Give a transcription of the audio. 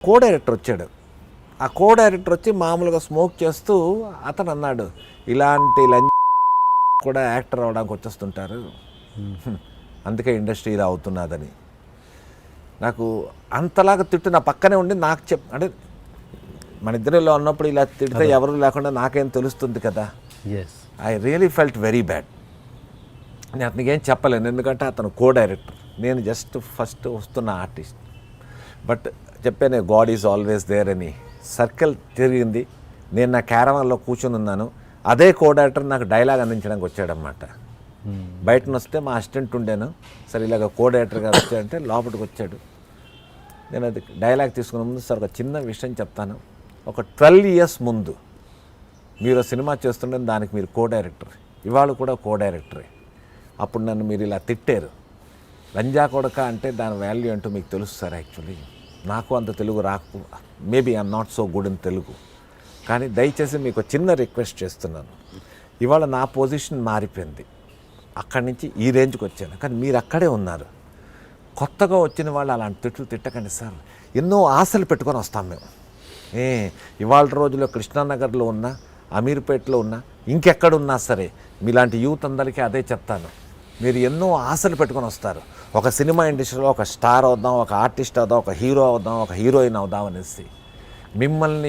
Co director వచ్చాడు. ఆ co director వచ్చి మామూలుగా స్మోక్ చేస్తూ అతను అన్నాడు, ఇలాంటి లంచ్ కూడా యాక్టర్ అవడానికి వచ్చేస్తుంటారు, అందుకే ఇండస్ట్రీ ఇలా అవుతున్నదని. నాకు అంతలాగా తిట్టు నా పక్కనే ఉండి నాకు అంటే మన ఇద్దరిలో ఉన్నప్పుడు ఇలా తిడితే ఎవరు లేకుండా నాకేం తెలుస్తుంది కదా. I really felt very bad. నేను అతనికి ఏం చెప్పలేను, ఎందుకంటే అతను కో డైరెక్టర్, నేను జస్ట్ ఫస్ట్ వస్తున్న ఆర్టిస్ట్. బట్ చెప్పాను, గాడ్ ఈజ్ ఆల్వేస్ దేర్ అని. సర్కిల్ తిరిగింది, నేను నా క్యారవాన్లో కూర్చొని ఉన్నాను, అదే కో డైరెక్టర్ నాకు డైలాగ్ అందించడానికి వచ్చాడనమాట. బయటను వస్తే మా అసిస్టెంట్ ఉండేను, సరే ఇలాగ కో డైరెక్టర్ గారు వచ్చాడంటే లోపలికి వచ్చాడు. నేను అది డైలాగ్ తీసుకున్న ముందు, సార్ ఒక చిన్న విషయం చెప్తాను, ఒక 12 years ముందు మీరు సినిమా చేస్తుండే దానికి మీరు కో డైరెక్టర్, ఇవాళ కూడా కో డైరెక్టరే. అప్పుడు నన్ను మీరు ఇలా తిట్టారు, లంజా కొడక అంటే దాని వాల్యూ అంటూ మీకు తెలుసు సార్. యాక్చువల్లీ నాకు అంత తెలుగు రాకు, maybe I'm not so good in Telugu, కానీ దయచేసి మీకు చిన్న రిక్వెస్ట్ చేస్తున్నాను, ఇవాళ నా పొజిషన్ మారిపోయింది, అక్కడి నుంచి ఈ రేంజ్కి వచ్చాను, కానీ మీరు అక్కడే ఉన్నారు. కొత్తగా వచ్చిన వాళ్ళు అలాంటి తిట్లు తిట్టకండి సార్, ఎన్నో ఆశలు పెట్టుకొని వస్తాం మేము. ఇవాళ రోజుల్లో కృష్ణానగర్లో ఉన్నా, అమీర్పేటలో ఉన్నా, ఇంకెక్కడున్నా సరే మీలాంటి యూత్ అందరికీ అదే చెప్తాను, మీరు ఎన్నో ఆశలు పెట్టుకొని వస్తారు, ఒక సినిమా ఇండస్ట్రీలో ఒక స్టార్ అవుదాం, ఒక ఆర్టిస్ట్ అవుదాం, ఒక హీరో అవుదాం, ఒక హీరోయిన్ అవుదాం అనేసి. మిమ్మల్ని